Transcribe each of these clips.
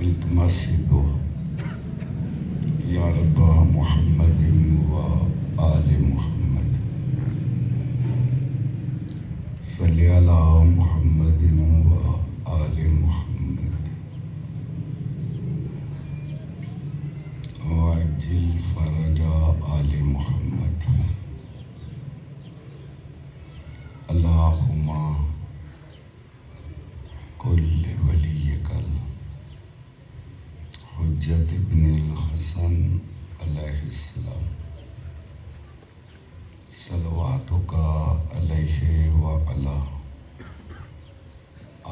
التماسی دعا یا رب محمد و آل محمد صلی علی محمد و آل محمد وعجل فرج آل محمد اللہم کل ولیک الحجت ابن الحسن علیہ السلام صلواتک علیہ وعلی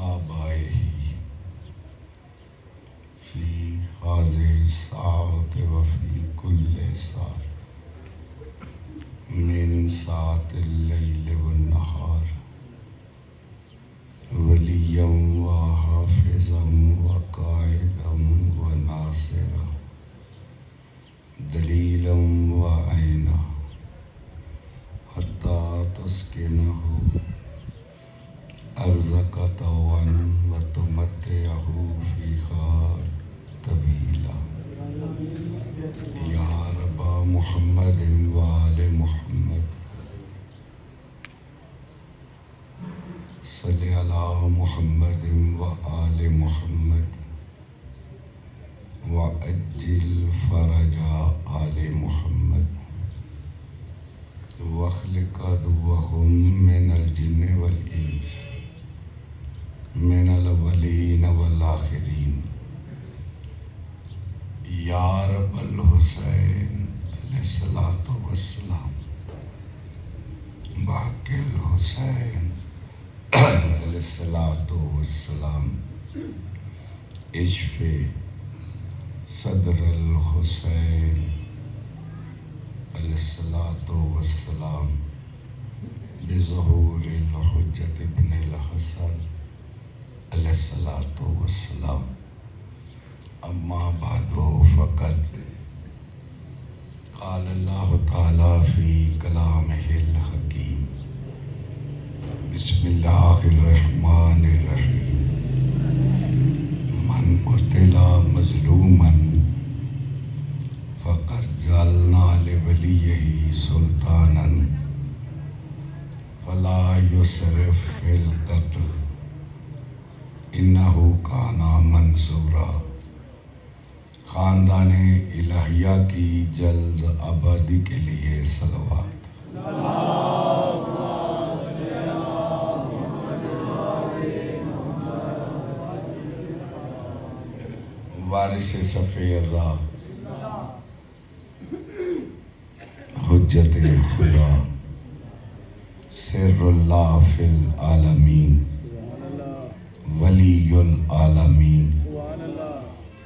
آبائہ فی هذه الساعة وفی کل ساعة من ساعة الليل والنهار ولیا وحافظا وقائدا وناصرا دلیلا وعینا حتى تسکنه ارضک طوعا وتمتعه فیہا طویلا یا رب محمد وآل محمد صلی علی محمد وآل محمد وعجل فرج آل محمد واخلق عدوهم من الجن والإنس من الأولين والآخرين یا رب الحسین علیہ الصلاۃ والسلام بحق الحسین علیہ الصلاۃ والسلام اشف صدر الحسین علیہ الصلاۃ والسلام بظہور الحجت ابن الحسن علیہ الصلاۃ والسلام اما بعد فقد قال اللہ تعالی فی کلامہ الحکیم بسم اللہ الرحمن الرحیم من قتل مظلوما فقد جعلنا لولیہ سلطانا فلا یسرف فی القتل انہ کان منصورا۔ خاندان الہیہ کی جلد آبادی کے لیے صلوات۔ وارث صف ازا حجت خدا سر اللہ فی العالمین ولی العالمین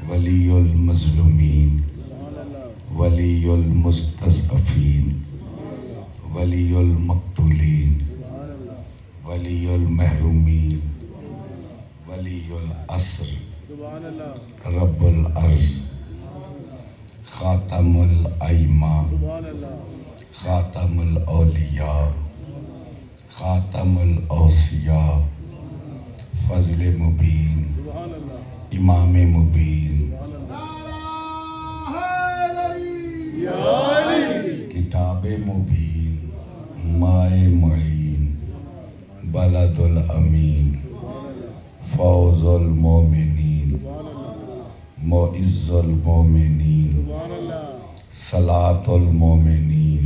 ولی المظلومین ولی المستضعفین ولی المقتولین ولی المحرومین ولی العصر رب الارض خاتم الائمہ خاتم الاولیاء خاتم الاوصیاء فضل مبین امام مبین کتاب مبین مائے معین بلد الامین فوز المومنین معز المومنین صلاة المومنین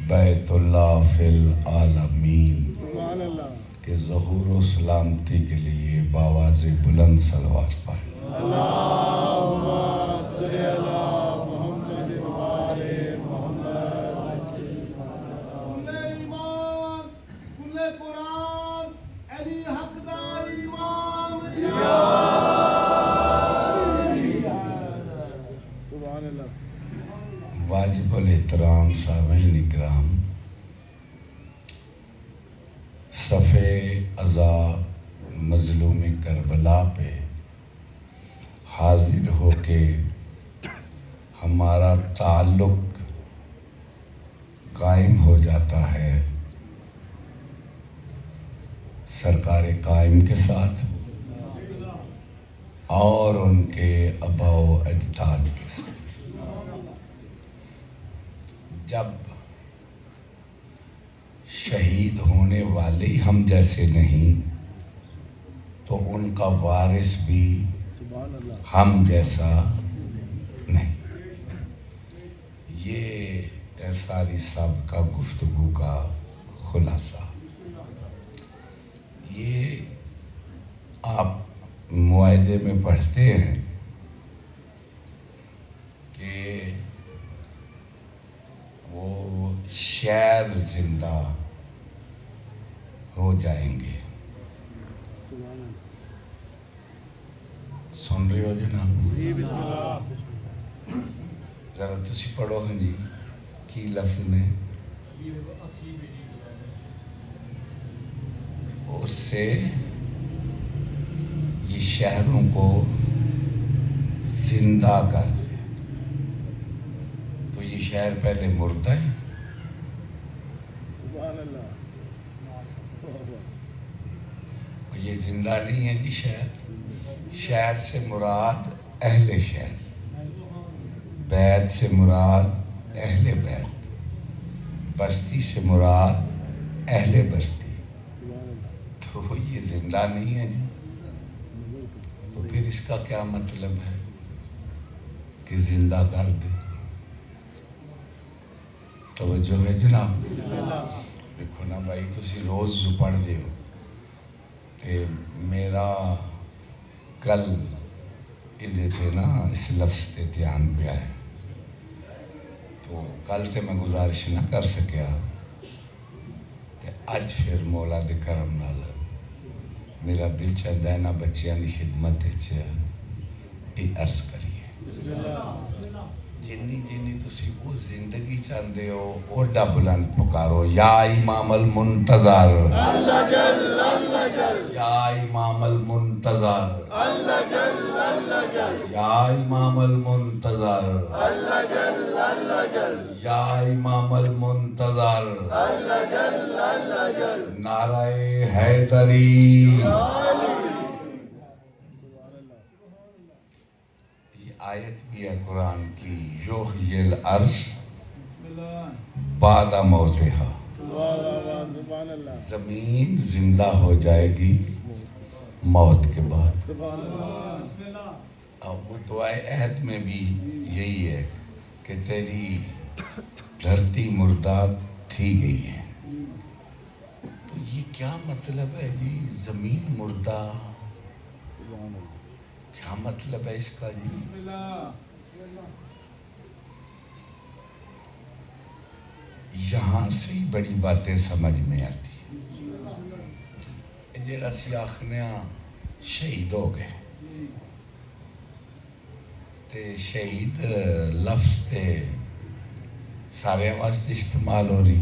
بیت اللہ فی العالمین کے ظہور و سلامتی کے لیے باواز بلند صلوات پائیں۔ اللہم صلی علی محمد وآل محمد۔ کل ایمان کل قرآن علی حقدار امام سبحان اللہ۔ واجب الاحترام سامعین اکرام، صف ازا مظلوم کربلا پہ حاضر ہو کے ہمارا تعلق قائم ہو جاتا ہے سرکار قائم کے ساتھ، اور ان کے آبا و اجداد کے ساتھ۔ جب شہید ہونے والے ہم جیسے نہیں تو ان کا وارث بھی ہم جیسا نہیں۔ یہ ساری سابقہ گفتگو کا خلاصہ۔ یہ آپ معاہدے میں پڑھتے ہیں کہ وہ شعر زندہ ہو جائیں گے۔ سن رہے ہو جناب؟ ذرا تسی پڑھو ہیں جی کی لفظ میں، اس سے یہ شہروں کو زندہ کر لے۔ تو یہ شہر پہلے مردہ ہے، اور یہ زندہ نہیں ہے جی شہر۔ شہر سے مراد اہل شہر، بیت سے مراد اہل بیت، بستی سے مراد اہل بستی۔ تو یہ زندہ نہیں ہے جی، تو پھر اس کا کیا مطلب ہے کہ زندہ کر دے؟ توجہ ہے جناب؟ دیکھو نا بھائی، تسی روز جو پڑھ دے ہو تے میرا کل یہ تے نا اس لفظ تے دھیان پہ آئے، تو کل تے میں گزارش نہ کر سکیا تے اج پھر مولا دے کرم نال میرا دل چاہتا ہے نا بچیاں دی خدمت یہ عرض کریے۔ جنی جنی تسی وہ زندگی چاہتے ہو اوڈا بلند پکارو، یا امام المنتظر، یا امام المنتظر، یا امام المنتظر، یا امام المنتظر، نعرہ حیدری۔ یہ آیت بھی ہے قرآن کی، یحیی الارض بعد موتہا، زمین زندہ ہو جائے گی موت کے بعد۔ اب وہ دعائے عہد میں بھی یہی ہے کہ تیری دھرتی مردہ تھی گئی ہے۔ تو یہ کیا مطلب ہے جی زمین مردہ؟ کیا مطلب ہے اس کا جی؟ یہاں سے ہی بڑی باتیں سمجھ میں آتی ہیں۔ جیڑا سی آخنیاں شہید ہو گئے تے شہید لفظ تے سارے واسطے استعمال ہو رہی،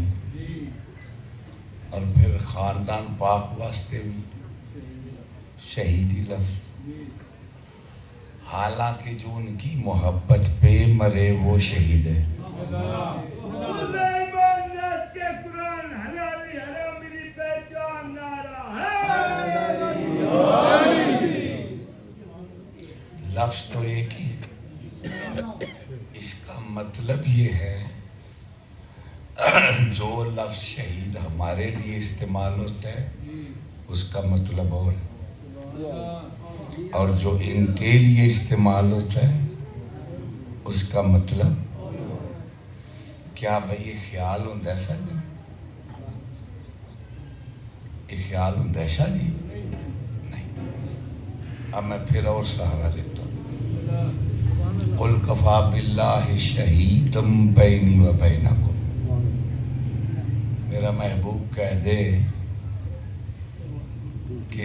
اور پھر خاندان پاک واسطے بھی شہیدی لفظ، حالانکہ جو ان کی محبت پہ مرے وہ شہید ہے۔ لفظ تو ایک ہی ہے، اس کا مطلب یہ ہے جو لفظ شہید ہمارے لیے استعمال ہوتا ہے اس کا مطلب اور ہے، اور جو ان کے لیے استعمال ہوتا ہے اس کا مطلب کیا بھئی؟ یہ خیال ہوندہ ہے سر جی؟ یہ خیال ہوندہ ہے شاہ جی؟ نہیں۔ اب میں پھر اور سہارا لیتا ہوں۔ قُلْ کَفَى بِاللَّهِ شَهِيدًا بَيْنِي وَبَيْنَكُمْ، میرا محبوب کہہ دے کہ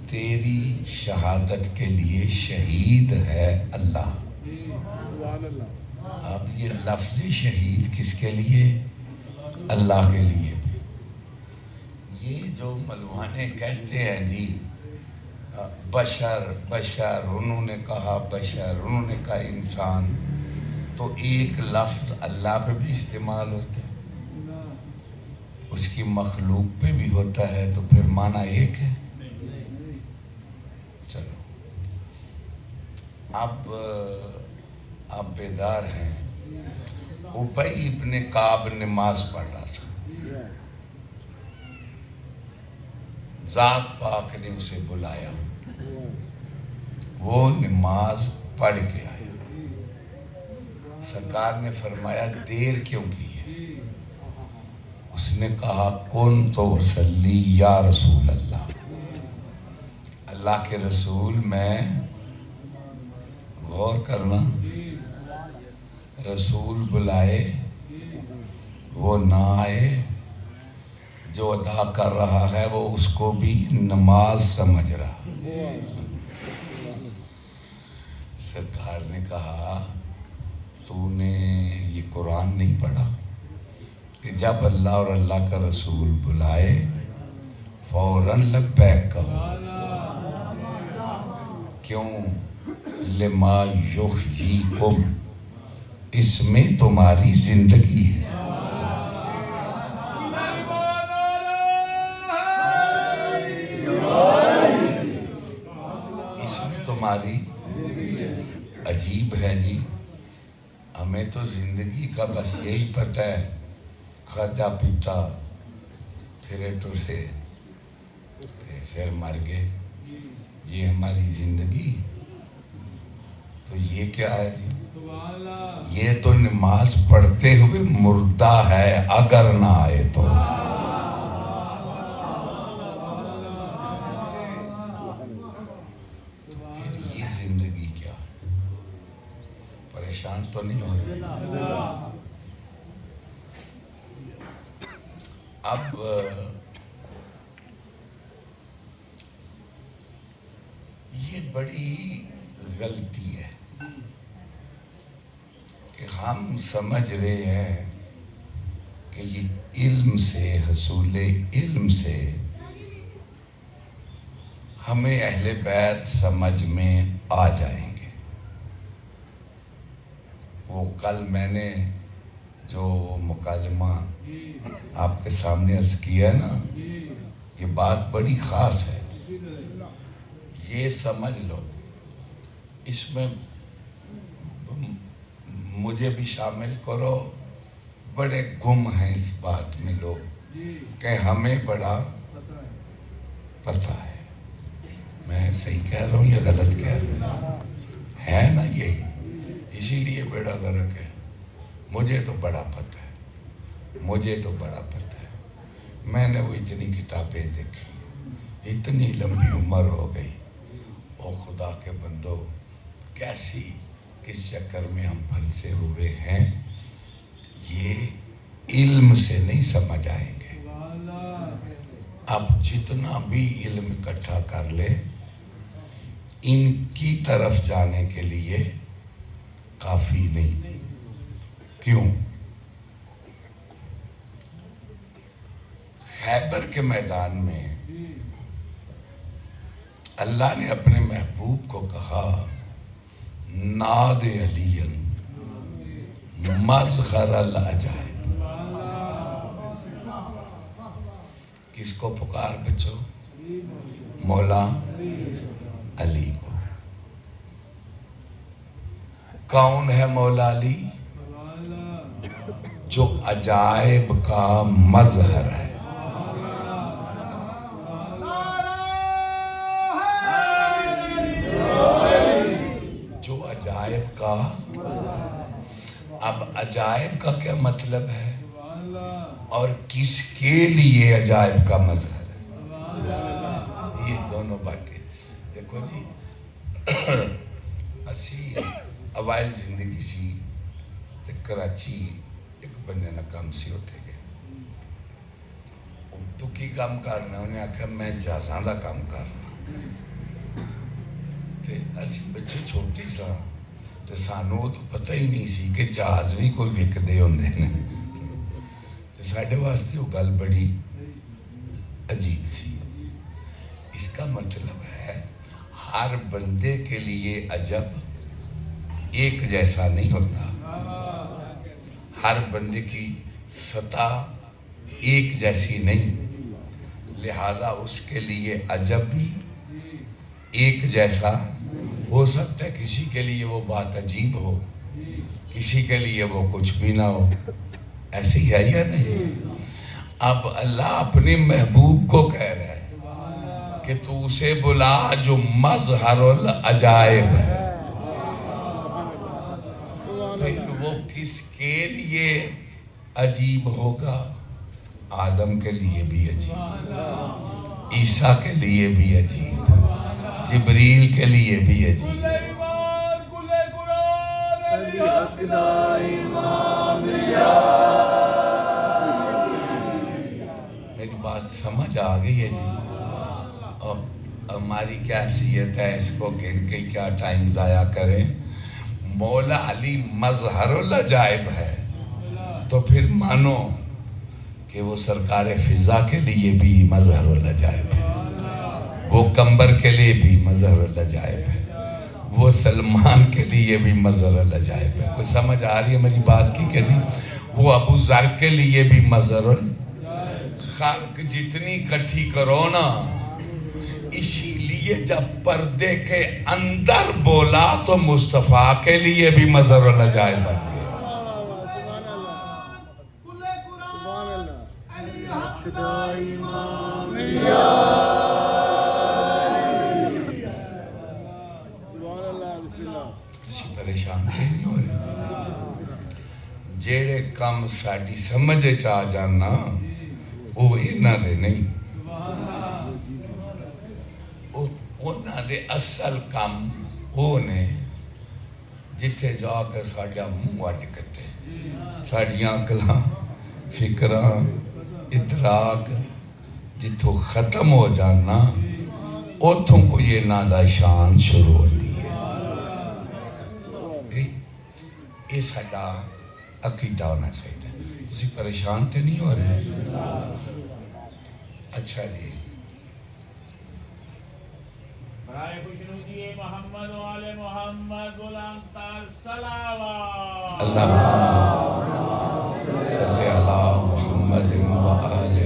تیری شہادت کے لیے شہید ہے اللہ۔ اب یہ لفظ شہید کس کے لیے؟ اللہ کے لیے بھی۔ یہ جو ملوانے کہتے ہیں جی بشر بشر، انہوں نے کہا بشر، انہوں نے کہا انسان، تو ایک لفظ اللہ پہ بھی استعمال ہوتا ہے، اس کی مخلوق پہ بھی ہوتا ہے، تو پھر معنی ایک ہے۔ چلو اب آپ بیدار ہیں. ابی ابن کعب نماز پڑھ رہا تھا، ذات پاک نے اسے بلایا، وہ نماز پڑھ کے آیا. سرکار نے فرمایا دیر کیوں کی ہے؟ اس نے کہا کن تو وصلی یا رسول اللہ، اللہ کے رسول میں غور کرنا، رسول بلائے وہ نہ آئے، جو ادا کر رہا ہے وہ اس کو بھی نماز سمجھ رہا. سرکار نے کہا تو نے یہ قرآن نہیں پڑھا کہ جب اللہ اور اللہ کا رسول بلائے فوراً لبیک کہو. کیوں؟ لما یحییکم، اس میں تمہاری زندگی ہے. اس میں تمہاری عجیب ہے جی. ہمیں تو زندگی کا بس یہی پتہ ہے، کھاتا پیتا پھرے ٹرے پھر مر گئے، یہ ہماری زندگی. تو یہ کیا ہے جی؟ یہ تو نماز پڑھتے ہوئے مردہ ہے اگر نہ آئے تو. پھر یہ زندگی کیا؟ پریشان تو نہیں ہو رہے؟ اب یہ بڑی غلطی ہے کہ ہم سمجھ رہے ہیں کہ یہ علم سے، حصول علم سے ہمیں اہل بیت سمجھ میں آ جائیں گے. وہ کل میں نے جو مکالمہ آپ کے سامنے عرض کیا ہے نا، یہ بات بڑی خاص ہے. یہ سمجھ لو، اس میں مجھے بھی شامل کرو. بڑے گم ہیں اس بات میں لوگ کہ ہمیں بڑا پتہ ہے. میں صحیح کہہ رہا ہوں یا غلط کہہ رہا ہوں؟ ہے نا یہی، اسی لیے بیڑا غرق ہے. مجھے تو بڑا پتہ ہے، مجھے تو بڑا پتہ ہے. میں نے وہ اتنی کتابیں دیکھی، اتنی لمبی عمر ہو گئی. او خدا کے بندو، کیسی کس چکر میں ہم پھنسے ہوئے ہیں. یہ علم سے نہیں سمجھ آئیں گے. اب جتنا بھی علم اکٹھا کر لے، ان کی طرف جانے کے لیے کافی نہیں. کیوں؟ خیبر کے میدان میں اللہ نے اپنے محبوب کو کہا ناد علی مظہر العجائب. کس کو پکار بچو؟ مولا علی کو. کون ہے مولا علی؟ جو عجائب کا مظہر ہے. جو عجائب کا، اب عجائب کا کیا مطلب ہے اور کس کے لیے عجائب کا مظہر ہے؟ یہ دونوں باتیں دیکھو جی. اسی اوائل زندگی سی تے کراچی ایک بندے نہ کام سی ہوتے گئے. تو کی کام کرنا؟ انہیں آکھا میں جہازاں دا کام کرنا. تے اسی بچے چھوٹی سا تے سانوں تو پتہ ہی نہیں سی کہ جہاز بھی کوئی وک دے ہوندے نے. تے ساڈے واسطے وہ گل بڑی عجیب سی. اس کا مطلب ہے ہر بندے کے لیے عجب ایک جیسا نہیں ہوتا. ہر بندے کی سطح ایک جیسی نہیں، لہذا اس کے لیے عجب بھی ایک جیسا ہو سکتا ہے کسی کے لیے وہ بات عجیب ہو، کسی کے لیے وہ کچھ بھی نہ ہو، ایسی ہے یا نہیں؟ اب اللہ اپنے محبوب کو کہہ رہا ہے کہ تو اسے بلا جو مظہر العجائب ہے. پھر وہ کس کے لیے عجیب ہوگا؟ آدم کے لیے بھی عجیب، عیسیٰ کے لیے بھی عجیب، جبریل کے لیے بھی عجیب. میری بات سمجھ آ گئی ہے جی؟ اور ہماری کیا حیثیت ہے اس کو گن کے کیا ٹائم ضائع کریں؟ مولا علی مظہر العجائب ہے تو پھر مانو کہ وہ سرکار فضا کے لیے بھی مظہر العجائب ہے، وہ قمبر کے لیے بھی مظہر العجائب ہے، وہ سلمان کے لیے بھی مظہر العجائب ہے. کوئی سمجھ آ رہی ہے میری بات کی کہ نہیں؟ وہ ابو ذر کے لیے بھی مظہر خلق جتنی کٹھی کرو نا، اسی لیے جب پردے کے اندر بولا تو مصطفیٰ کے لیے بھی مظہر العجائب بن گیا. تسی پریشان نہیں ہو رہے؟ جیڑے کام ساڈی سمجھے چاہ جانا وہ انہاں دے نہیں، انہاں دے اصل کام وہ نے جتھے جا کے ساڈا منہ اٹکتے، ساڈیاں عقلاں فکراں ادراک جتھوں ختم ہو جانا اتھوں کوئی انہاں دا شان شروع ہوتی ہے. یہ ساڈا عقیدہ ہونا چاہیے. تسی پریشان تے نہیں ہو رہے؟ اچھا جی، برائے خوشنودی محمد و آل محمد غلام تال صلوات. اللہم صلی علی محمد و آل.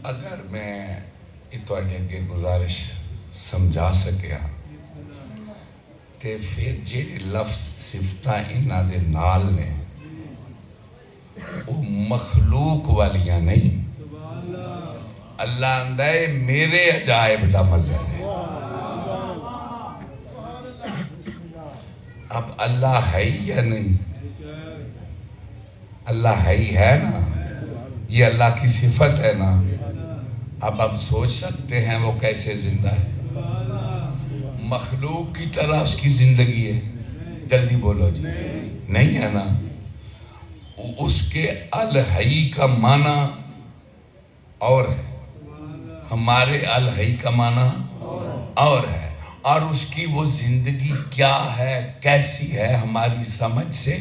اگر میں تواڈے اگے گزارش سمجھا سکیا تے پھر جیڑے لفظ صفتاں انہاں دے نال نے وہ مخلوق والیاں نہیں. اللہ آندہ ہے میرے عجائب دا مظہر ہے. اب اللہ ہے یا نہیں؟ اللہ ہے نا، یہ اللہ کی صفت ہے نا. اب آپ سوچ سکتے ہیں وہ کیسے زندہ ہے؟ مخلوق کی طرح اس کی زندگی ہے؟ جلدی بولو جی، نہیں ہے نا. اس کے الحی کا معنی اور ہے، ہمارے الحی کا معنی اور ہے، اور اس کی وہ زندگی کیا ہے کیسی ہے ہماری سمجھ سے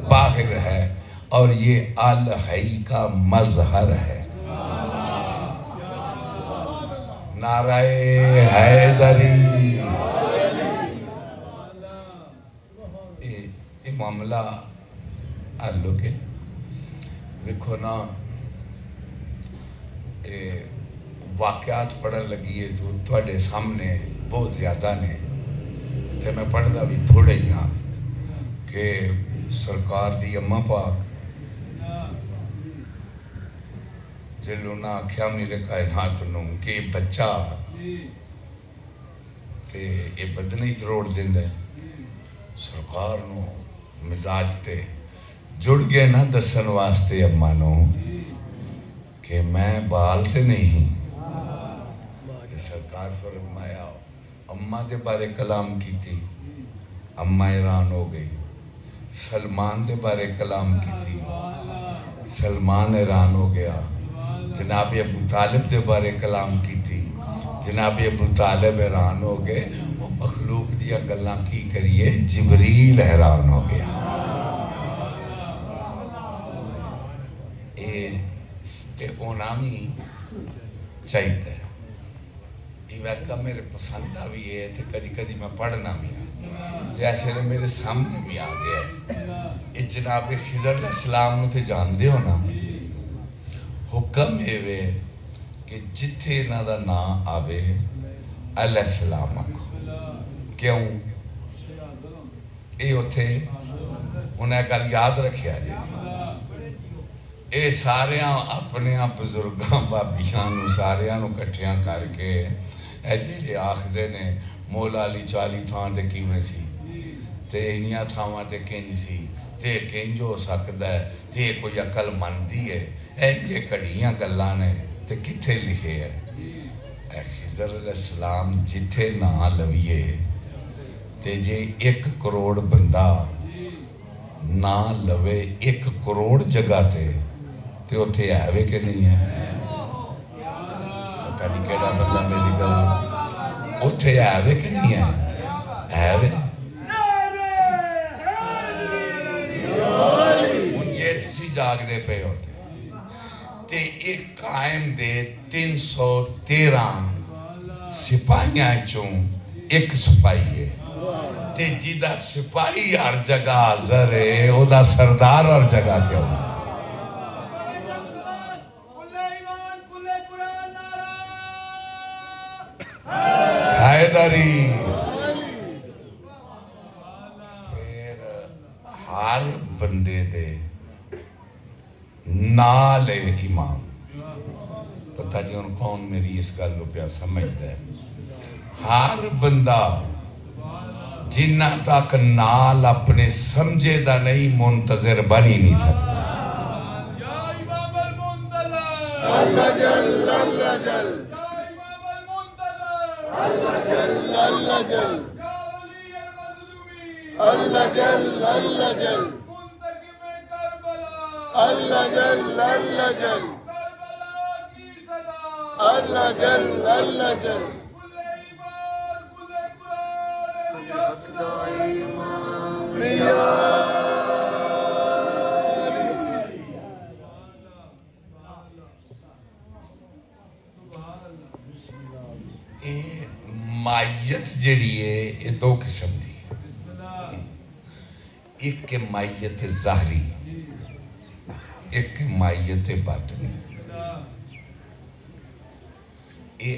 باہر ہے، اور یہ الحی کا مظہر ہے. نعرہ حیدری. یہ معاملہ حل ہو کے دیکھو نا، واقعات پڑھن لگی ہے جو تھوڑے سامنے بہت زیادہ نے، تے میں پڑھدا بھی تھوڑے ہی ہاں کہ سرکار دی اماں پاک جلو نہ آکھیا میرے کائنات نوں کہ بچہ تے یہ بدنی تروڑ دیندہ ہے. سرکار نو مزاج تے جڑ گئے نا دسن واسطے اماں نو کہ میں بال تے نہیں. تے سرکار فرمایا اماں دے بارے کلام کی تھی، اماں ایران ہو گئی. سلمان دے بارے کلام کی تھی، سلمان ایران ہو گیا. جناب ابو طالب دے بارے کلام کی تھی، جناب ابو طالب حیران ہو گئے. وہ مخلوق دیا گلاں کی کریے، جبریل حیران ہو گیا. اے اونامی چاہیے. یہ واقعہ میرے پسند بھی ہے تو کدی کدی میں پڑھنا بھی ہوں. جیسے میرے سامنے بھی آ گیا. یہ جناب خضر علیہ السلام نو تے جاندے ہو نا، حکم ہے کہ جتھے انہاں دا نام آوے علیہ السلام آکھو کیوں یہ اتھے انہیں گل یاد رکھیا جی اے سارے اپنے بزرگاں بابیاں نو سارے نو کٹھیاں کر کے اے جڑے آخدے نے مولا علی 40 تھاں تے کیویں سی تے انیاں تھاواں تے کنج سی تے کنج ہو سکدا ہے تے کوئی عقل مندی ہے اے جے کڑیاں گلاں نے تے کتھے لکھے ہے اے خضر علیہ السلام جتھے نہ لویے تے جے 1 کروڑ بندہ نہ لوے 1 کروڑ جگہ تے اتھے آوے کہ نہیں ہے پتہ نہیں کیڑا بندہ میری گل اتھے آوے کہ نہیں ہے آوے ان یہ تسی جاگ دے پہ ہوتے تے ایک قائم دے 313 سپاہیاں چوں ایک سپاہی ہے تے جیدہ سپاہی ہر جگہ حاضر ہے او دا سردار ہر جگہ کیوں ہے حیدری پھر ہر بندے دے نال امام پتہ نہیں ان کون میری اس گل کو پیا سمجھدا ہے ہر بندہ جنہ تک نال اپنے سمجھے دا نہیں منتظر بنی نہیں سکتا اللہ جل اللہ جل اللہ جل اللہ جل اللہ جل اللہ جل اللہ جل اللہ جل اللہ جل اللہ جل مائیت جڑی ہے یہ 2 قسم دی ایک کہ مائیت ظاہری ایک کہ مائیت باطنی یہ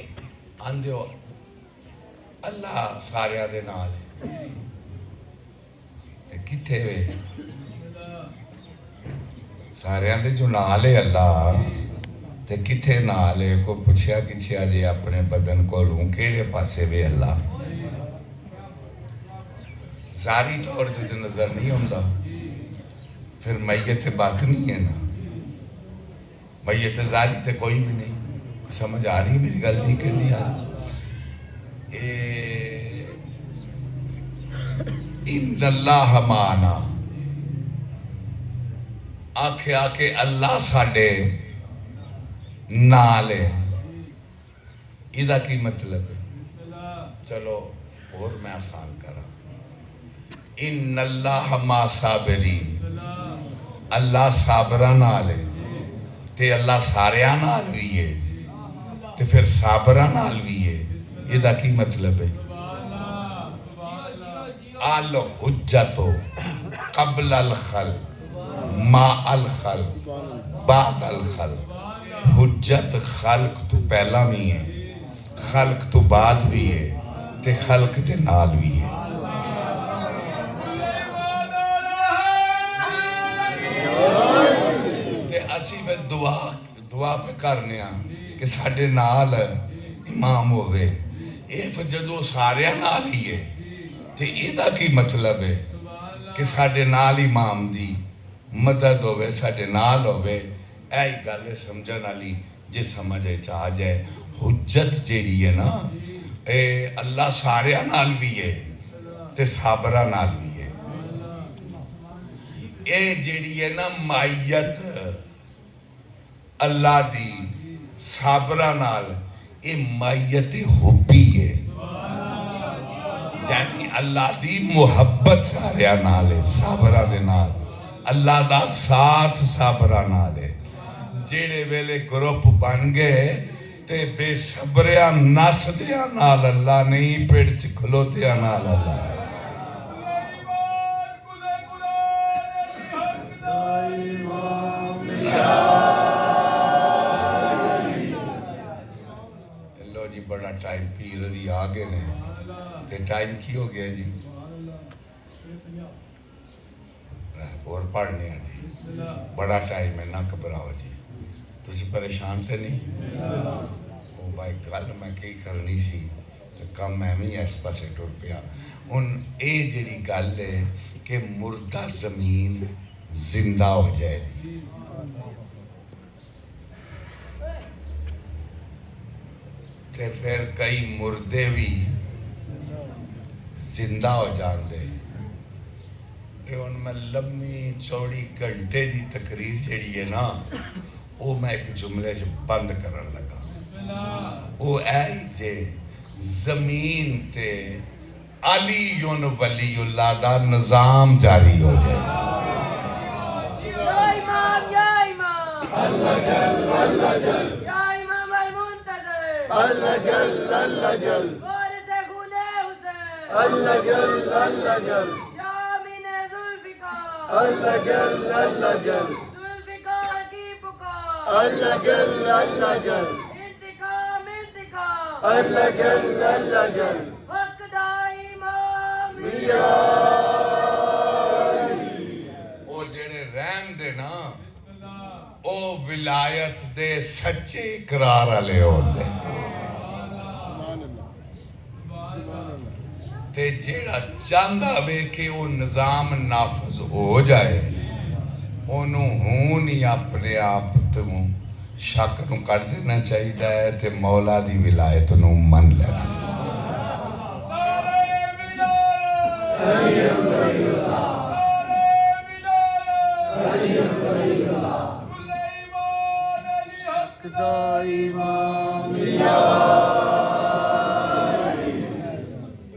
آندے ہو اللہ سارے دے نال تے کتھے وے سارے دے جو نال ہے اللہ تے کتھے نال ہے کو پوچھیا کچھیا جے اپنے بدن کو لوں کیڑے پاسے وے اللہ ظاہری طور سے نظر نہیں ہوندا پھر میت باطنی ہے نا میت ظاہری تے کوئی بھی نہیں سمجھ آ رہی میری گل نہیں کہ نہیں آ رہی ان اللہ معنا آکھے آکھے اللہ ساڈے نال ہے ایدہ کی مطلب ہے چلو اور میں آسان کرا ان اللہ ما صابرین اللہ صابرہ نال ہے تے اللہ ساریاں نال بھی ہے تے پھر صابرہ نال بھی ہے ایدہ کی مطلب ہے الحجت قبل الخلق ما الخلق بعد الخلق حجت خلق تو پہلا بھی ہے خلق تو بعد بھی ہے تے خلق تے نال بھی ہے تے اسی پھر دعا پہ کرنے ہاں کہ ساڑھے نال امام ہوئے اے پھر جدو سارے نال ہی ہے تے ایدہ کی مطلب ہے کہ ساڑھے نال امام دی مدد ہوئے ساڑھے نال ہوئے اے گالے سمجھن علی جے سمجھے چاہ جائے حجت جیڑی ہے نا اے اللہ سارے نال بھی ہے تے صابرہ نال بھی ہے اے جیڑی ہے نا مائیت اللہ دی صابرہ نال اے مائیت حبی ہے یعنی اللہ دی محبت سارے نال ہے صابرہ دے نال اللہ دا ساتھ صابرہ نال ہے جیڑے ویلے گروپ بن گئے تے بے صبریاں ناسدیاں نال اللہ نہیں پیڑ چکھلوتیاں نال اللہ ہے لو جی بڑا ٹائم پیر علی آ گئے نے تے ٹائم کی ہو گیا جی اور پڑھنے ہیں جی بڑا ٹائم ہے نہ گھبراؤ جی تسی پریشان سے نہیں او بھائی گل میں کی کرنی سی کم میں بھی اس پاسے ٹر پیا ان اے جڑی گل ہے کہ مردہ زمین زندہ ہو جائے گی تے پھر کئی مردے بھی زندہ ہو جان دے ان میں لمبی چوڑی گھنٹے دی تقریر جڑی ہے نا وہ میں ایک جملے سے بند کرن لگا وہ اے جے زمین تے علی ولی اللہ دا نظام جاری ہو جائے گا یا امام یا امام اللہ جل اللہ جل یا امام المنتظر اللہ جل اللہ جل وارث خون حسین اللہ جل اللہ جل یا امین ذوالفقار اللہ جل اللہ جل ذوالفقار کی پکار اللہ جل اللہ جل انتقام انتقام اللہ جل اللہ جل حق دا امام یا او جڑے رہن دے نا او ولایت دے سچے اقرار والے ہوندے تے جیڑا چاہندا وے کہ وہ نظام نافذ ہو جائے انہوں ہون ہی اپنے آپ تو شک نو کر دینا چاہیے تے مولا دی ولایت نو من لینا چاہیے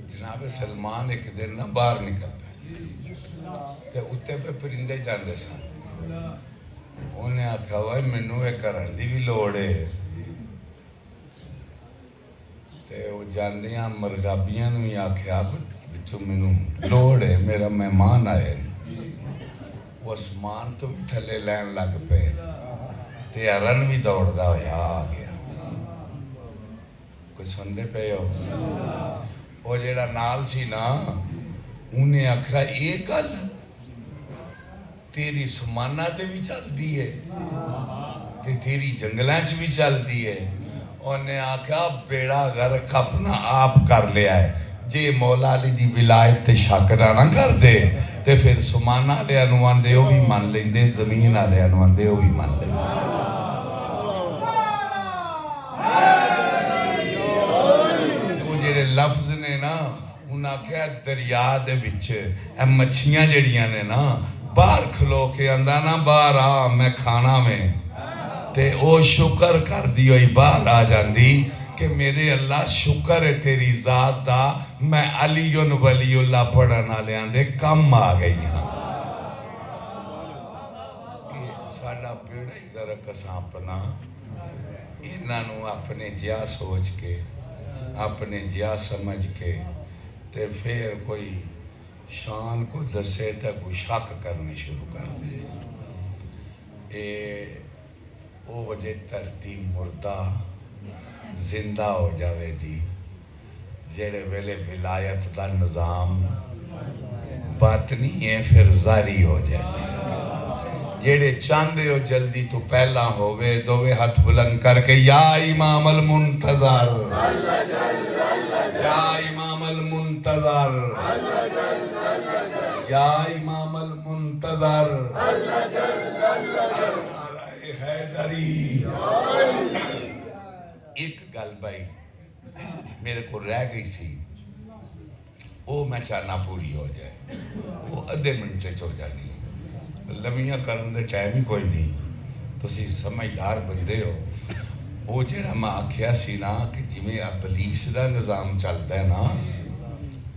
جناب سلمان ایک دن نا باہر نکل پہ تے اتے پہ پرندے جاندے سن انہیں آکھا ہوئے منو ایک کرن دی بھی لوڑے تے وہ جاندیاں مرغابیاں نو ہی آکھیا بچو منو لوڑے میرا مہمان آئے وہ اسمان تو بھی تھلے لین لگ پہ تے ارن بھی دوڑ دا ہویا آ گیا کچھ سندے پہ ہو وہ جیڑا نال سی نا انہیں آکھا یہ گل تیری سمانہ تے بھی چل دی ہے تے تیری جنگلیں چ بھی چل دی ہے انہیں آکھا بیڑا غرق اپنا آپ کر لیا ہے جے مولا علی دی ولایت تے شاکرہ نہ کر دے تے پھر سمانہ لے انوان دے وہ بھی مان لیں دے زمین لے انوان دے وہ بھی مان لیں تو جیڑے لفظ نے نا انہاں کہا دریا دے بچے مچھیاں جڑیاں نے نا باہر کھلو کے اندھا نا باہر آ میں کھانا میں تے او شکر کر دی ہوئی باہر آ جاندی کہ میرے اللہ شکر ہے تیری ذات دا میں علی ولی اللہ پڑھنا لے آندے کم آ گئی ہاں یہ ساڑھا پیڑا ہی گرک اساں اپنا انہاں نو اپنے جیا سوچ کے اپنے جیا سمجھ کے تے پھر کوئی شان کو دسے تے کوئی شک کرنے شروع کر دے او وجہ ترتیب مردہ زندہ ہو جاوے دی جیڑے ویلے ولایت دا نظام باطنی ہے پھر ظاہری ہو جائے جیڑے چاندے ہو جلدی تو پہلا ہوئے دووے ہاتھ بلند کر کے یا امام المنتظر یا امام المنتظر یا امام المنتظر نعرہ حیدری ایک گل بھائی میرے کو رہ گئی سی وہ میں چاہنا پوری ہو جائے وہ ادھے منٹے چو جانی لمیاں کرن دے ٹائم ہی کوئی نہیں تو سی سمجھدار بندے ہو وہ جڑا میں آکھیا سی نا کہ جی میں ابلیس دا نظام چلتا ہے نا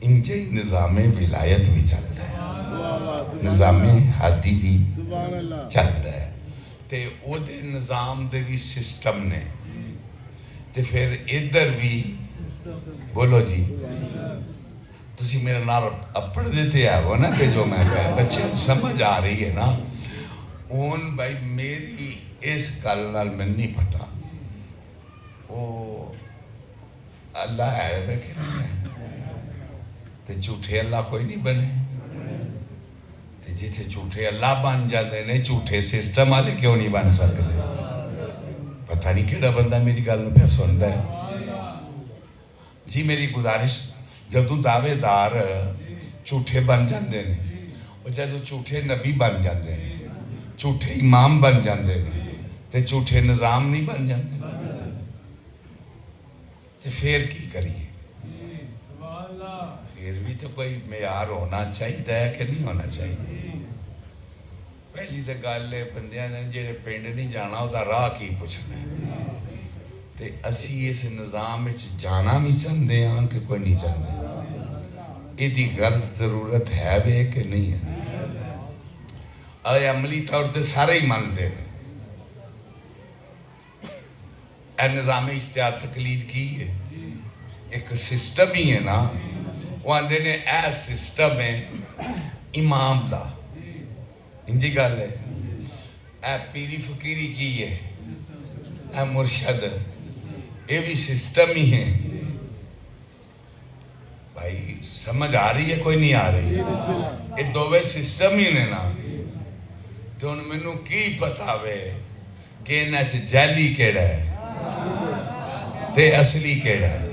انجے ہی نظام ولایت بھی چل رہا ہے نظام حادی بھی چلتا ہے تے او دے نظام دے بھی سسٹم نے تے پھر ادھر بھی بولو جی تسی میرے نال اپڑ دیتے آگو نا کہ جو میں کہا بچے سمجھ آ رہی ہے نا اون بھائی میری اس گل نال میں نہیں پتا اللہ ہے وے کہ نہیں ہے؟ تے جھوٹے اللہ کوئی نہیں بنے، تے جیتے جھوٹے اللہ بن جاتے نے جھوٹے سسٹم والے کیوں نہیں بن سکتے؟ پتہ نہیں کیڑا بندہ میری گل نوں پیا سندا ہے جی۔ میری گزارش، جدوں دعوے دار جھوٹے بن جاندے نے، اور جدوں جھوٹے نبی بن جاندے نے، جھوٹے امام بن جاندے نے، تے جھوٹے نظام نہیں بن جاندے، تے پھر کی کریے؟ پھر بھی تو کوئی معیار ہونا چاہیے کہ نہیں ہونا چاہیے؟ پہلی تو گل ہے بندیاں نے جڑے پنڈ نہیں جانا وہ راہ کی پوچھنا ہے، تے اسی اس نظام وچ جانا بھی چاہتے ہیں کہ کوئی نہیں چاہتے؟ یہ غرض ضرورت ہے بھی کہ نہیں ہے؟ اے عملی طور تے سارے ہی مانتے ہیں اے نظام اجتہاد تقلید کی ہے، ایک سسٹم ہی ہے نا، وہ آندے نے اے سسٹم ہے امام دا، انجی گل ہے، اے پیری فقیری کی ہے، اے مرشد، یہ بھی سسٹم ہی ہے۔ بھائی سمجھ آ رہی ہے کوئی نہیں آ رہی؟ یہ دووے سسٹم ہی نے نا، تو ان مینوں کی پتا وے کہ انہاں چ جعلی کیڑا ہے تے اصلی کیڑا ہے؟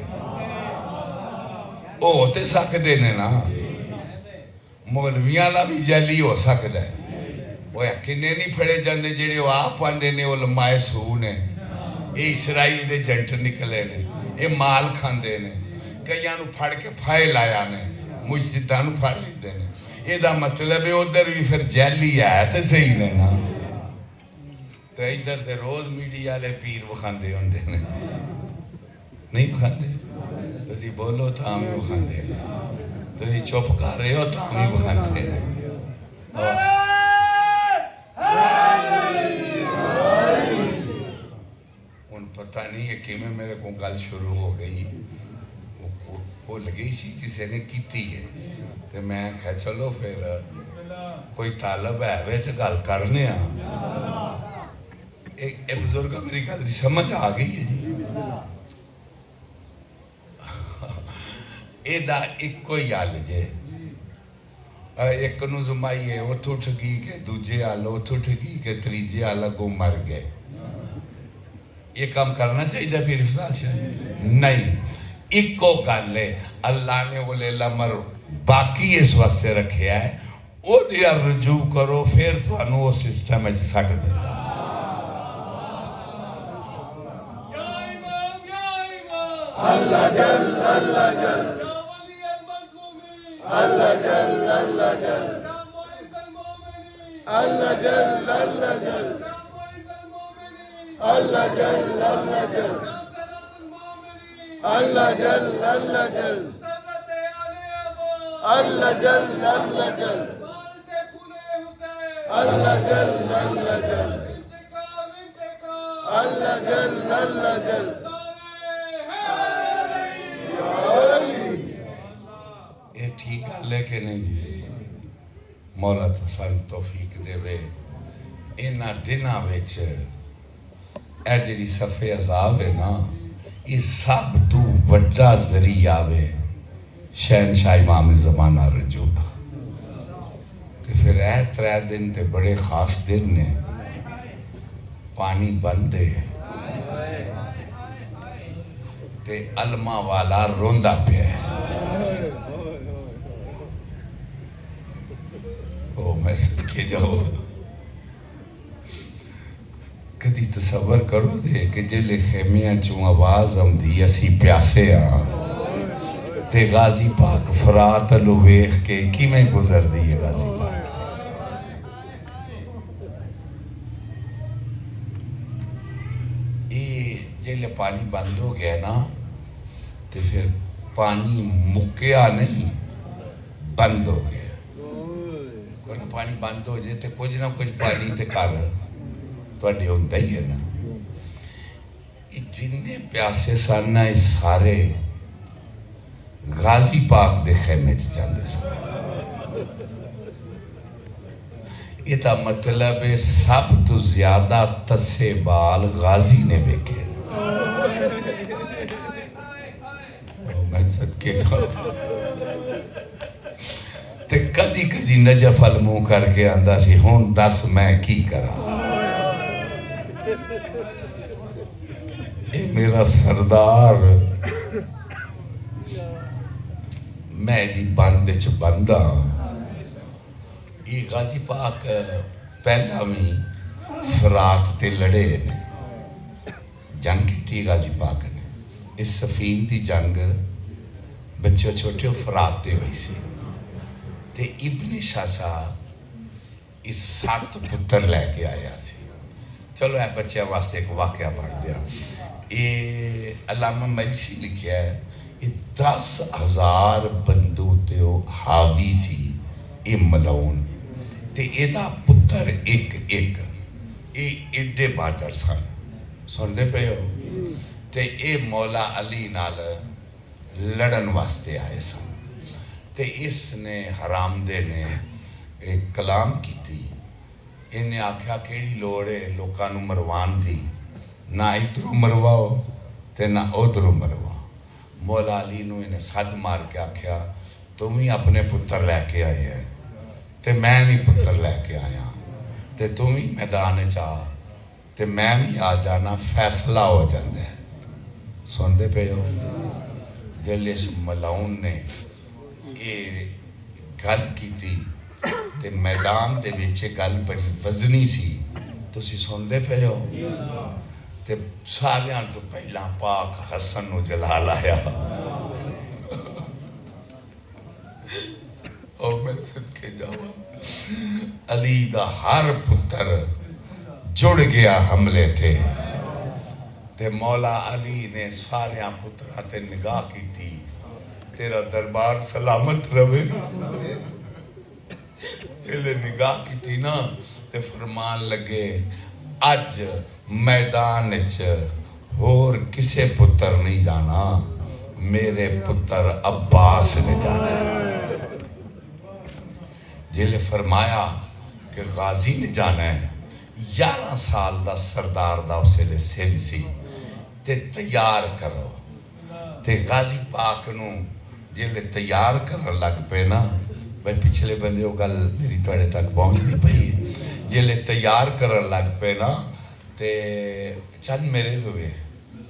وہ ہوتے سکتے نے نا، مولویاں والا بھی جعلی ہو سکتا ہے، وہ کنے نہیں پھڑے جاندے جڑے وہ آپ آندے نے علماء سو نے، یہ اسرائیل دے جنٹ نکلے نے، یہ مال کھاندے نے، کئیاں نو پھڑ کے پھائے لایا نے، مجتہداں نو پھڑ لیندے نے، یہ دا مطلب ہے ادھر بھی پھر جعلی ہے تے صحیح نے نا، تو ادھر تے روز میڈیا والے پیر وکھاندے ہوندے نے، نہیں وکھاندے؟ تسی بولو تاں بھی وکھاندے نے، تسی چپ کر رہے ہو تاں بھی وکھاندے نے۔ ان پتہ نہیں ہے کہ میں میرے کو گل شروع ہو گئی، وہ لگی سی کسی نے کیتی ہے، تو میں کہا چلو پھر کوئی طالب ہے وے تو گل کرنے ہاں۔ ایک بزرگ میری گل دی سمجھ آ گئی ہے جی، یہ دا ایک کوئی حال جے، ایک نو زمائی ہے اتھو ٹھگی کے دوجے آلو اتھو ٹھگی کے تریجے آلہ کو مر گئے، یہ کام کرنا چاہیے پھر افضال شاہ؟ نہیں، ایک کو گل ہے اللہ نے وہ لیلہ مر باقی اس واسطے رکھے ہے، وہ دیا رجوع کرو پھر تو انو وہ سسٹم ہے سٹ دے گا۔ اللہ جل اللہ جل اللہ جل اللہ جل اللہ جل اللہ جل اللہ جل اللہ جل اللہ جل اللہ جل اللہ جل اللہ جل اللہ جل اللہ جل اللہ جل اللہ جل۔ یہ ٹھیک گل ہے کہ نہیں جی؟ مولا تو سان توفیق دے وے انہاں دناں وچ اے جڑی صفحے عذاب ہے نا، یہ سب تو بڑا ذریعہ وے شہنشاہ امام زمانہ رجوع دا، کہ پھر اے 3 دن تے بڑے خاص دن نے، پانی بند ہے تے علماء والا روندہ پہ ہے۔ او میں صدقے جاؤ، کدی تصور کرو دے کہ جلے خیمیاں چوں آواز آمدی اسی پیاسے ہاں تے غازی پاک فرات لو ویخ کے کی میں گزر دی ہے غازی پاک تے۔ یہ جلے پانی بند ہو گیا نا تے پھر پانی مکیا نہیں، بند ہو گیا۔ کوئی پانی بند ہو جائے تے کچھ نہ کچھ پانی تے کر تو اڈی ہوندہ ہی ہے نا۔ یہ جننے پیاسے ساننا اس سارے غازی پاک دے خیمے چ جاندے سن۔ یہ تا مطلب ہے سب تو زیادہ تسے بال غازی نے بیکے، میں صدقے جاؤں تے کدی کدی نجف المو کر کے آندہ سی ہون دس میں کی کرا اے میرا سردار میں دی بند چ بندہ یہ غازی پاک پہلا میں فرات تے لڑے نے جنگ کی تھی غازی پاک نے اس سفین دی جنگ بچے چھوٹے فرات تے ہوئی سی تے ابن شاشا اس 7 پتر لے کے آیا سی چلو اے بچے واسطے ایک واقعہ پڑھ دیا یہ علامہ مجلسی لکھیا ہے یہ 10,000 بندوتیو حاوی سی اے ملعون تے ایدہ پتر ایک اے ایڈے بادر سن دے پہ ہو تے اے مولا علی نال لڑن واسطے آئے سن تے اس نے حرام دے نے ایک کلام کی تھی انہیں آکھیا کیڑی لوڑے لوکانو مروان دی نہ ادھروں مرواؤ تے نہ ادھروں مرواؤ مولا علی نو انہیں صد مار کے آکھیا تم ہی اپنے پتر لے کے آئے ہیں تے میں بھی پتر لے کے آیا تے تم ہی میدان چاہ تے میں بھی آ جانا فیصلہ ہو جاندے سن دے پہ ہو جلے اس ملعون نے یہ گل کی تھی تے میدان دے وچے گل بڑی وزنی سی تو سی سن دے پہ ہو تے سالیاں تو پہلا پاک حسن نو جلال آیا اور میں صدقے جاؤں علی دا ہر پتر جڑ گیا حملے تھے تے مولا علی نے ساریاں پترہ تے نگاہ کی تھی تیرا دربار سلامت روے جلے نگاہ کی تھی نا تے فرمان لگے اج میدان اور کسے پتر نہیں جانا میرے پتر عباس نے جانا جلے فرمایا کہ غازی نے جانا ہے 11 سال دا سردار دا اسے لے سن سی تے تیار کرو تے غازی پاک نو جلے تیار کرن لگ پہ نا بھائی پچھلے بندے ہو گل میری توڑے تک پہنچ نہیں پئی جلے تیار کرن لگ پہ نا تے چند میرے لوے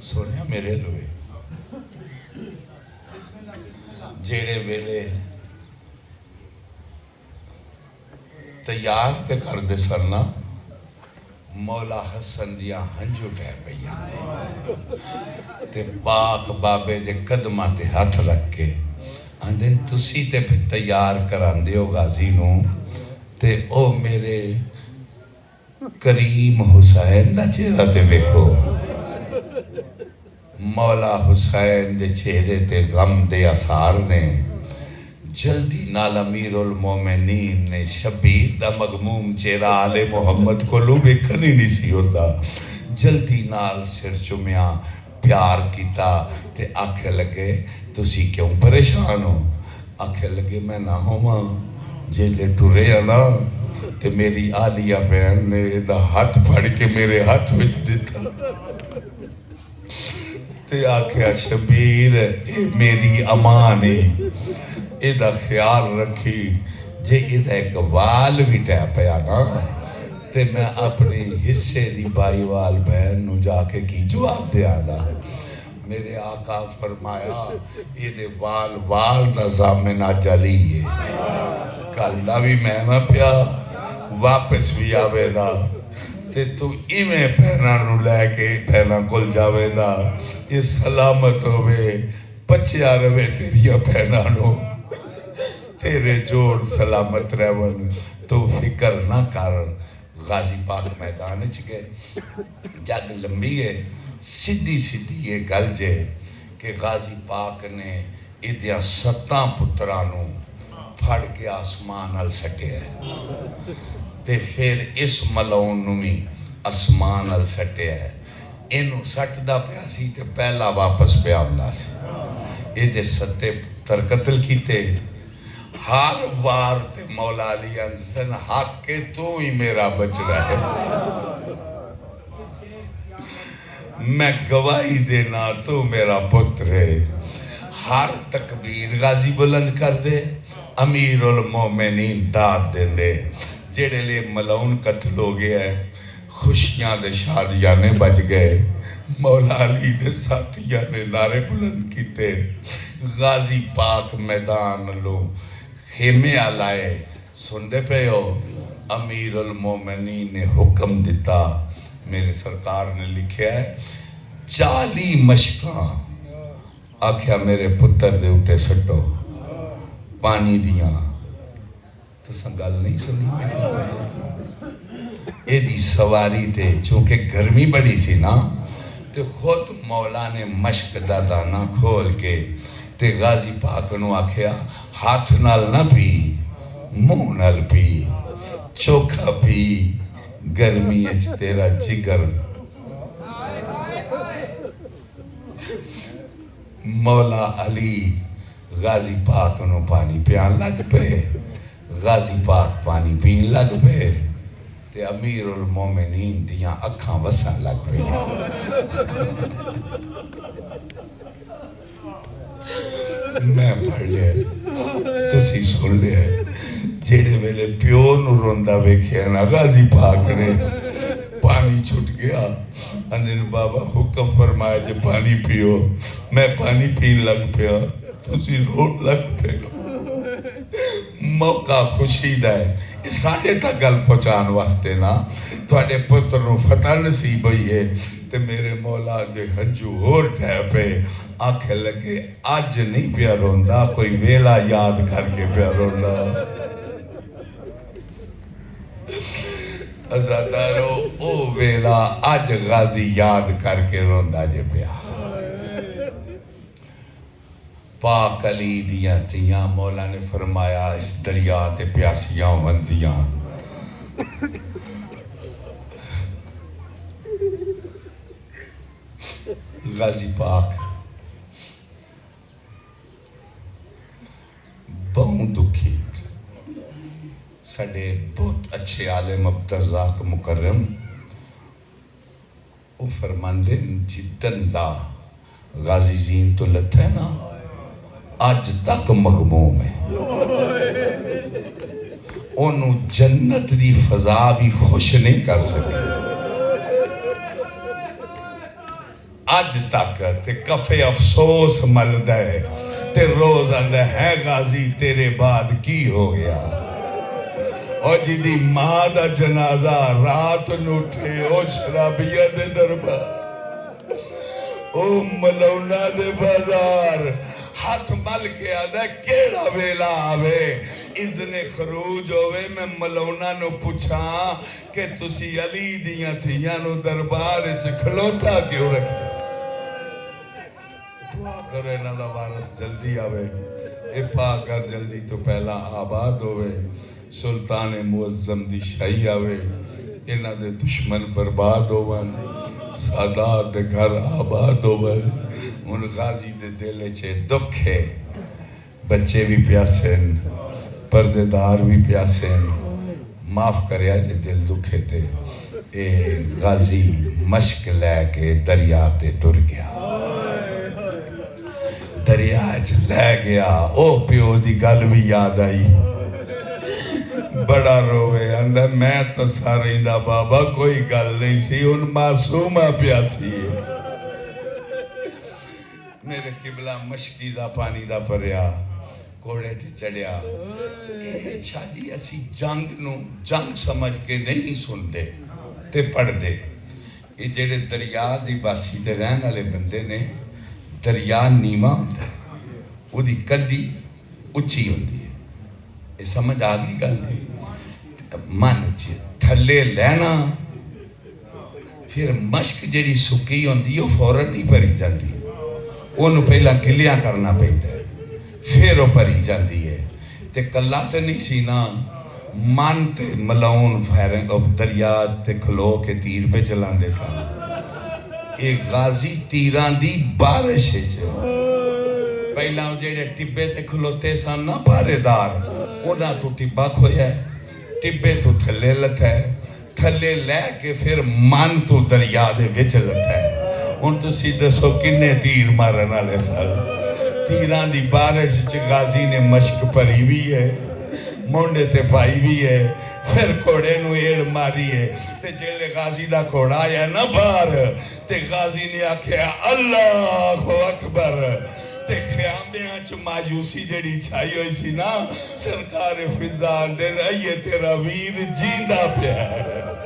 سونیا میرے لوے جیڑے ویلے تیار پہ کر دے سرنا مولا حسن دیا ہنجو ٹے پیا تے پاک بابے دے قدمہ تے ہاتھ رکھ کے اندن تسی تے پھر تیار کران دیو غازی نو تے او میرے کریم حسین دا چہرہ تے بیکھو مولا حسین دے چہرے تے غم دے اثار نے جلدی نال امیر المومنین نے شبیر دا مغموم چہرہ آل محمد کو لو بیکھنی نہیں سی ہوتا جلدی نال سر چمیاں پیار کیتا تے آنکھیں لگے تسی کیوں پریشان ہو آنکھیں لگے میں نہ ہوں ماں جیلے ٹورے آنا تے میری آلیہ بہن نے دا ہاتھ پھڑ کے میرے ہاتھ وچ دیتا تے آکھیا شبیر اے میری امان ہے اے دا خیال رکھی جے اے دا ایک وال بھی ٹے پیا نا تے میں اپنی حصے دی بائی وال بہن نو جا کے کی جواب دے آدھا میرے آقا فرمایا یہ دے وال دا زامن آجالی ہے کل دا بھی میں پیا واپس بھی آوے دا تے تو ایمیں پہنا نو لے کے پہنا کل جاوے دا یہ سلامت ہوئے پچیا روے تیریاں پہنا نو تیرے جوڑ سلامت رہون تو فکر نہ کر غازی پاک میدان چکے جگ لمبی ہے سیدھی یہ گل جے کہ غازی پاک نے ادیاں 7 پترانوں پھڑ کے آسمان ال سٹے ہے تے پھر اس ملعون نو بھی آسمان ال سٹے ہے انہوں سٹ دا پیا سی تے پہلا واپس پہ آمدہ سی ادھے 7 پتر قتل کیتے ہر وار تے مولا علی انسان حق کے تو ہی میرا بچ رہے میں گواہی دینا تو میرا پتر ہے ہر تکبیر غازی بلند کر دے امیر المومنین داد دیں دے جیڑے لے ملعون قتل ہو گیا ہے خوشیاں دے شادیاں نے بچ گئے مولا علی دے ساتھیاں نے نعرے بلند کیتے غازی پاک میدان لو خیمے آلائے سندے پہ ہو امیر المومنین نے حکم دیتا میرے سرکار نے لکھیا ہے 40 مشکاں آکھیا میرے پتر دے اٹھے سٹو پانی دیاں تو سنگل نہیں سنی اے دی سواری تے چونکہ گرمی بڑی سی نا تے خود مولا نے مشک دا دانا کھول کے تے غازی پاک نو آکھیا ہاتھ نال نہ پی منہ نال پی چوکھا پی گرمی اچ تیرا جگر مولا علی غازی پاک نو پانی پیان لگ پے غازی پاک پانی پین لگ پے تے امیر المومنین دیاں اکھاں وسن لگ پے میں پڑھ لیا تسی سن لیا جیڑے ویلے پیو نو روندہ ویکھیا نا غازی پاک نے پانی چھٹ گیا اندن بابا حکم فرمایا جے پانی پیو میں پانی پین لگ پیا تسی روڑ لگ پے موقع خوشی دائے اس ساڑھے تک گل پہنچان واسطے نا تو اڈے پتر نو فتح نصیب ہوئی ہے تے میرے مولا جے ہنجو ہور ٹھے پہ آنکھیں لگے آج نہیں پیا روندہ کوئی ویلا یاد کر کے پیا روندہ ازادارو او ویلا آج غازی یاد کر کے روندہ جے پیا پاک علی دیاں تیاں مولا نے فرمایا اس دریا تے پیاسیاں وندیاں غازی پاک بہت دکھی ساڑھے بہت اچھے عالم عبدالرزاق مکرم وہ فرماندے جدن لا غازی زین تو لتا ہے نا آج تک مغموم ہے انہوں جنت دی فضا بھی خوش نہیں کر سکے آج تک تے کفے افسوس ملدہ ہے تے روز اندہ ہے غازی تیرے بعد کی ہو گیا اور جدی ماں دا جنازہ رات نوٹھے او شرابیہ دے دربار او ملونا دے بازار ہاتھ مل کے آدھا کیڑا ویلا آوے اذن خروج ہوئے میں ملونا نو پوچھا کہ تسی علی دیاں تھیاں نو دربار کھلوتا کیوں رکھے دعا کرے نہ دا وارث جلدی آوے اے پاکر جلدی تو پہلا آباد ہوئے سلطان معظم دی شاہی آوے انہاں دے دشمن برباد ہوون سادات دے گھر آباد ہوون ان غازی دے دلے چھے دکھے بچے بھی پیاسن پردیدار بھی پیاسن معاف کریا جے دل دکھے تے اے غازی مشک لے کے دریا تے ٹر گیا دریا چ لے گیا او پیو دی گل بھی یاد آئی بڑا روے اندر میں تو سارے دا بابا کوئی گل نہیں سی ان معصومہ پیاسی ہے میرے قبلہ مشکیزہ پانی دا پریا کوڑے تھے چڑیا شاہ جی اسی جنگ سمجھ کے نہیں سن دے تے پڑھ دے یہ جڑے دریا دی باسی تے رہن والے بندے نے دریا نیما ہوتا ہے وہ دی کدی اچھی ہوتی ہے یہ سمجھ آگئی گل دی من تھلے لینا پھر مشک جڑی سکی ہوندی وہ فوراں نہیں بھری جاندی انہوں پہلا گلیاں کرنا پہنتا ہے پھر وہ بھری جاندی ہے تے کلا تے نہیں سی نا من تے ملعون فائرنگ اب دریا تے کھلو کے تیر پہ چلان دے سانا ایک غازی تیران دی بارش ہے پہلا جڑے ٹبے تے کھلوتے سان نا پارے دار انہاں تو ٹبا کھویا ہے ٹبے تو تھلے لتا ہے تھلے لے کے پھر من تو دریا دے وچ لتا ہے ان تو سیدھے سو کنے تیر مارن والے سال تیران دی بارش غازی نے مشک پری بھی ہے مونڈے تے پائی بھی ہے پھر کوڑے نو ایڑ ماری ہے تے جیلے غازی دا کوڑا آیا نا بار تے غازی نے آکھیا اللہ اکبر تے خیامیاں چ مایوسی جڑی چھائی ہوئی سی نا سرکار فضان دے رہیے تیرا ویر جیندہ پہ ہے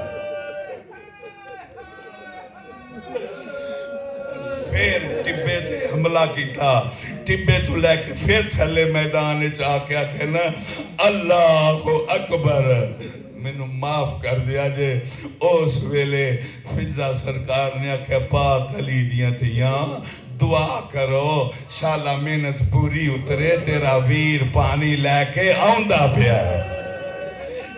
پھر ٹبے تے حملہ کیتا ٹبے تو لے کے پھر تھلے میدان چاہ کے آکھے نا اللہ اکبر مینوں معاف کر دیا جے اس ویلے فضا سرکار نے آکھے پاک علی دیاں تھیاں دعا کرو شالا محنت پوری اترے تیرا ویر پانی لے کے آؤندہ پیا ہے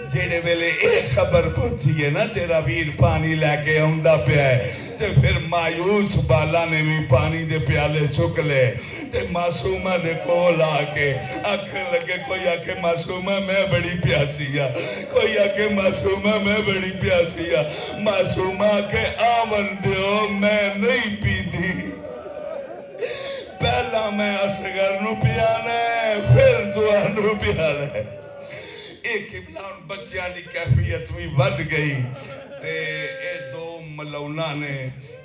جیڑے ویلے ایک خبر پہنچی ہے نا تیرا ویر پانی لے کے آؤندہ پیا ہے تے پھر مایوس بالا نے بھی پانی دے پیالے چک لے تے معصومہ دے کول آ کے آکھن لگے کوئی آکھے معصومہ میں بڑی پیاسی ہے کوئی آکھے معصومہ میں بڑی پیاسی ہے معصومہ کے آمن دیو میں نہیں پیندی پہلا میں اصغر نو پیانا ہے پھر دعا نو پیانا ہے ایک قبلہ ان بچیاں دی کیفیت بھی ود گئی تے اے دو ملونہ نے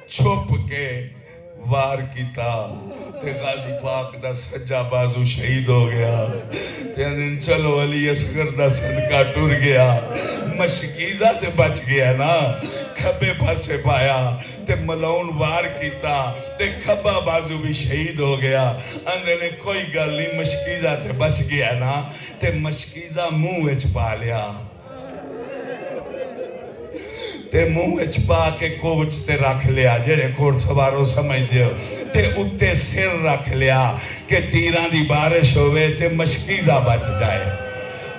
چھپ کے وار کیتا تے غازی پاک دا سجا بازو شہید ہو گیا تے اندن چلو علی اصغر دا صدقہ ٹر گیا مشکیزہ تے بچ گیا نا کھبے پاسے پایا تے ملون وار کیتا تے کھبا بازو بھی شہید ہو گیا اندنے کوئی گل نہیں مشکیزہ تے بچ گیا نا تے مشکیزہ منہ وچ پا لیا تے منہ وچ پا کے کوچ تے رکھ لیا جڑے کوڑ سوارو سمجھ دیو تے اتے سر رکھ لیا کہ تیران دی بارش ہوئے تے مشکیزہ بچ جائے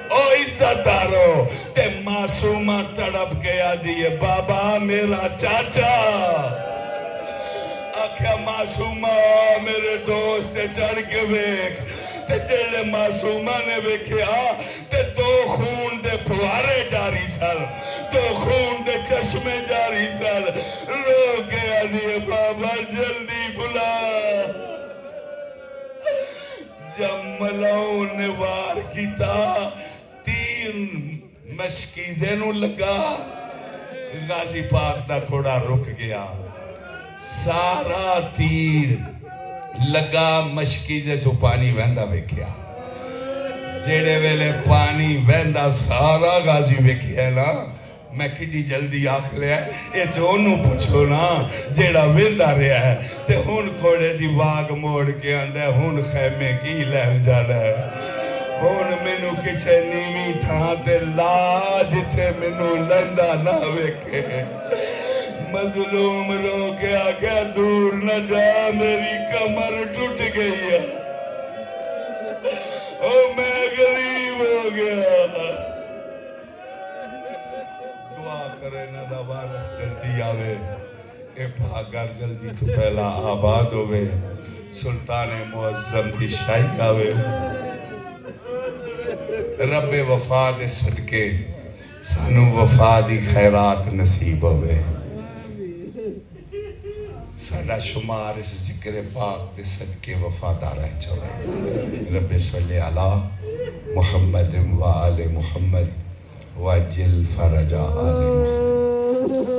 او عزت دارو تے معصومہ تڑپ کے آدھیے بابا میرا چاچا آکھیا معصومہ میرے دوست چڑھ کے بیک تے جیلے معصومہ نے بیکھیا تے دو خون دے پوارے جاری سال دو خون دے چشمے جاری سال رو کے آدھیے بابا جلدی بلا جب ملاؤں نے وار کیتا تیر مشکیزے نو لگا غازی پاک دا کھوڑا رک گیا سارا تیر لگا مشکیزے چو پانی ویندہ ویکھیا جیڑے ویلے پانی ویندہ سارا غازی ویکھیا نا میں کٹی جلدی آکھ لیا ہے یہ چونوں پوچھو نا جیڑا ویندہ رہا ہے تے ہون کھوڑے دی واگ موڑ کے اندے ہون خیمے کی لہن جانا ہے ہون منو کسے نیمی تھا تے لاج تھے منو لندہ نہ ویکھے مظلوم رو کے آگیا دور نہ جا میری کمر ٹوٹ گئی ہے او میں غریب ہو گیا دعا کرے نہ دا وارث جلدی آوے اے بھاگر جلدی تو پہلا آباد ہوئے سلطان معظم دی شاہی آوے رب وفا دے صدقے سانو وفا دی خیرات نصیب ہوئے ساڑا شمار اس ذکر پاک دے صدقے وفادار ہے چوئے رب صلی علی محمد و آل محمد وجل فرجا آل محمد